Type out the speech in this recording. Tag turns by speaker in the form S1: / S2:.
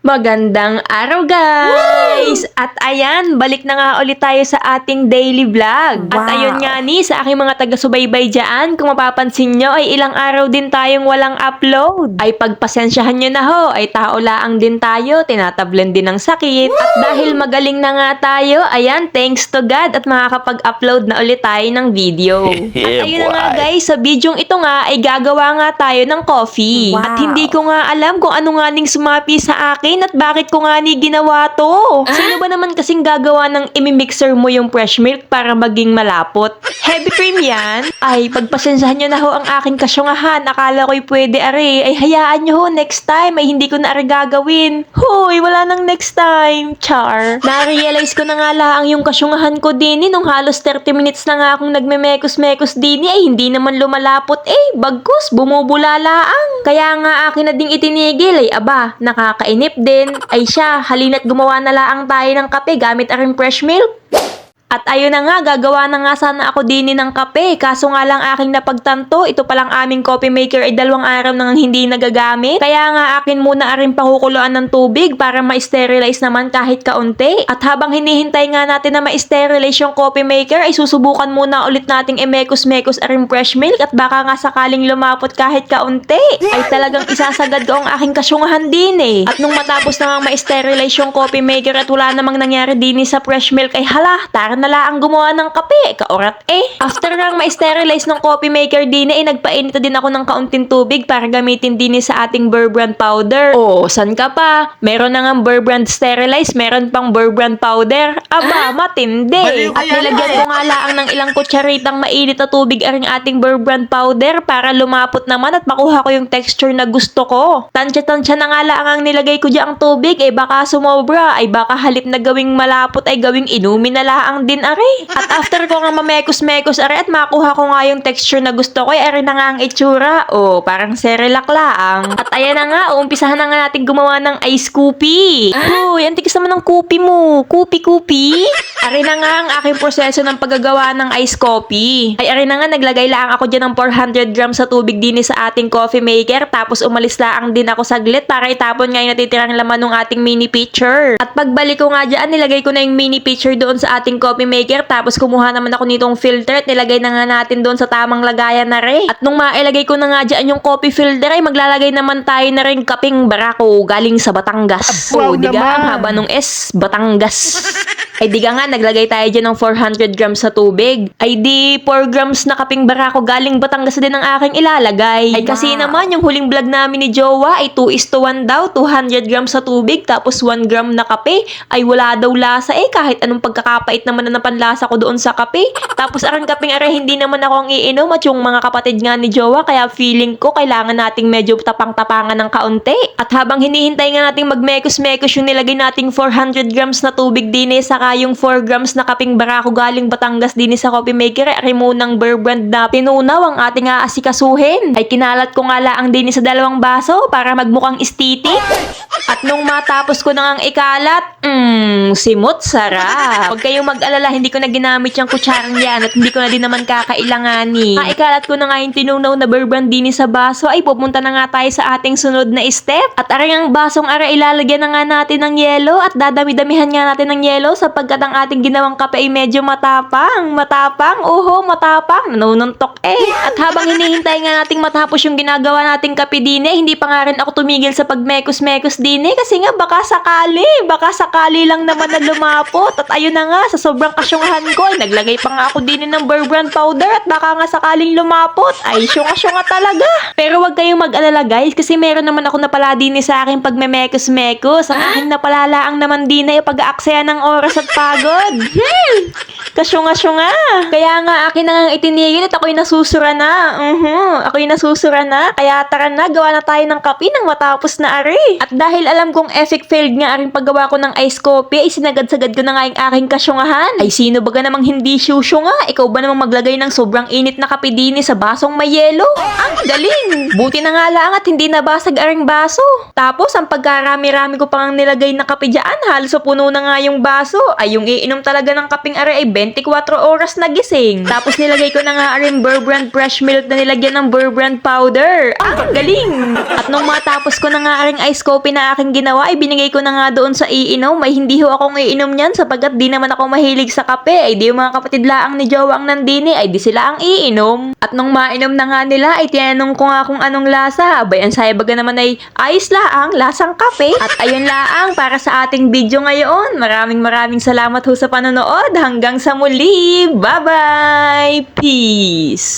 S1: Magandang araw guys! At ayan, balik na nga ulit tayo sa ating daily vlog. At ayun nga ni, sa aking mga taga-subaybay dyan, kung mapapansin nyo ay ilang araw din tayong walang upload. Ay pagpasensyahan nyo na ho, ay tao laang din tayo, tinatablan din ng sakit. At dahil magaling na nga tayo, ayan, thanks to God at makakapag-upload na ulit tayo ng video. At ayun na nga guys, sa bidyong ito nga ay gagawa nga tayo ng coffee. At hindi ko nga alam kung ano nga ning sumapi sa akin at bakit ko nga ni ginawa to. Sino ba naman kasing gagawa ng imimixer mo yung fresh milk para maging malapot? Heavy cream yan? Ay, pagpasensyahan nyo na ho ang aking kasyungahan. Akala ko'y pwede are. Ay, hayaan nyo ho next time. Ay, hindi ko na are gagawin. Hoy, wala nang next time. Char. Na-realize ko na nga laang yung kasyungahan ko din nung halos 30 minutes na nga akong nagme-mekos-mekos din ay hindi naman lumalapot bagkus, bumubula laang. Kaya nga akin na ding itinigil ay aba, nakakainip din. Ay siya, halina't gumawa na laang tayo ng kape gamit aring fresh milk. At ayun na nga, gagawa na nga sana ako din ng kape. Kaso nga lang aking napagtanto, ito palang aming coffee maker ay 2 araw nang hindi nagagamit. Kaya nga akin muna aring pakukuluan ng tubig para ma-sterilize naman kahit kaunti. At habang hinihintay nga natin na ma-sterilize yung coffee maker, ay susubukan muna ulit nating imekos-mekos aring fresh milk at baka nga sakaling lumapot kahit kaunti. Ay talagang isasagad ko ang aking kasyungahan din At nung matapos na nga ma-sterilize yung coffee maker at wala namang nangyari din sa fresh milk, ay hala, tara na lang gumawa ng kape. Kaurat After nang ma-sterilize ng coffee maker din nagpainit din ako ng kaunting tubig para gamitin din sa ating Burr Brand powder. Oh, san ka pa? Meron na nga Burr Brand sterilize, meron pang Burr Brand powder. Aba, matindi. At nilagyan ko nga lang ng ilang kutsaritang mainit na tubig aring ating Burr Brand powder para lumapot naman at makuha ko yung texture na gusto ko. Tansya-tansya na nga lang ang nilagay ko dyan ang tubig baka sumobra, baka halip na gawing malapot ay gawing inumin na laang din are. At after ko nga mamekos-mekos are at makuha ko nga yung texture na gusto ko are na nga ang itsura. Oh, parang Cerelac laang. At ayan na nga, uumpisahan na nga natin gumawa ng ice coffee. Uy, antikis naman ng coffee mo. Coffee. Are na nga ang aking proseso ng paggagawa ng ice coffee. Ay are na nga, naglagay lang ako dyan ng 400 grams sa tubig din sa ating coffee maker. Tapos umalis lang din ako saglit para itapon nga yung natitirang laman ng ating mini pitcher. At pagbalik ko nga dyan, nilagay ko na yung mini pitcher doon sa ating coffee maker. Tapos kumuha naman ako nitong filter at nilagay na nga natin doon sa tamang lagayan na rin. At nung mailagay ko na nga dyan yung coffee filter ay maglalagay naman tayo na rin kaping barako galing sa Batangas. Diga ang haba nung S, Batangas. Ay diga nga, naglagay tayo dyan ng 400 grams sa tubig. Ay di 4 grams na kaping barako galing Batangas din ang aking ilalagay. Ay kasi naman yung huling vlog namin ni Jowa ay 2:1 daw, 200 grams sa tubig tapos 1 gram na kape. Ay wala daw lasa kahit anong pagkakapait naman na napanlasa ko doon sa kape. Tapos arang kaping hindi naman ako ang iinom at yung mga kapatid nga ni Jowa kaya feeling ko kailangan nating medyo tapang-tapangan ng kaunti. At habang hinihintay nga nating magmekos-mekos yung nilagay nating 400 grams na tubig din saka yung 4 grams na kaping barako galing Batangas din sa coffee maker ay munang Burr Brand na pinunaw ang ating aasikasuhin. Ay kinalat ko nga laang din sa 2 baso para magmukhang estetik. At nung matapos ko na ngang ikalat, simot sarap. Huwag kayong mag-alala, hindi ko na ginamit yung kutsarang yan at hindi ko na din naman kakailanganin. Ikalat ko na nga yung tinunaw na Burr Brand din sa baso ay pupunta na nga tayo sa ating sunod na step. At aring ang basong ilalagyan na nga natin ng yelo at dadami-damihan nga natin ng yelo sapagkat ang ating ginawang kape ay medyo matapang. Matapang. Nanununtok At habang hinihintay nga nating matapos yung ginagawa nating kape din hindi pa nga rin ako tumigil sa pagmekos-mekos din kasi nga baka sakali lang naman na lumapot. At ayun na nga, sa sobrang kasyungahan ko ay naglagay pa nga ako din ng Burr Brand powder at baka nga sakaling lumapot. Ay syunga talaga. Pero wag kayong mag-alala guys kasi meron naman ako napala din sa aking pagmemekos-mekos. Ang aking napalalaang naman din ay pag-aaksaya ng oras at pagod. Kasyunga. Kaya nga akin na nga itinigil at ako'y nasusura na. Ako'y nasusura na. Kaya tara na, gawa na tayo ng kape nang matapos na are. At dahil alam kong epic failed nga aring paggawa ko ng ice coffee kopi ay sinagad-sagad ko na nga yung aking kasyungahan. Ay sino baga namang hindi syusyo nga? Ikaw ba namang maglagay ng sobrang init na kape din sa basong may yelo? Ang galing! Buti na nga lang at hindi nabasag aring baso. Tapos ang pagkarami-rami ko pang nilagay na kape dyan, halos puno na nga yung baso. Ay yung iinom talaga ng kapeng are ay 24 oras na gising. Tapos nilagay ko na nga aring Burr Brand fresh milk na nilagyan ng Burr Brand powder. Ang galing! At nung matapos ko na nga aring ice coffee na aking ginawa, ay binigay ko na nga doon sa iinom. Ay hindi ho akong iinom niyan sapagkat di naman ako mahilig sa kape. Ay di yung mga kapatid laang ni Jowa ang nandini, ay di sila ang iinom. At nung mainom na nga nila, ay tinanong ko nga kung anong lasa. Abay, ang saya baga naman ay ayos laang, lasang kape. At ayun laang para sa ating video ngayon. Maraming salamat ho sa panonood. Hanggang sa muli. Bye-bye! Peace!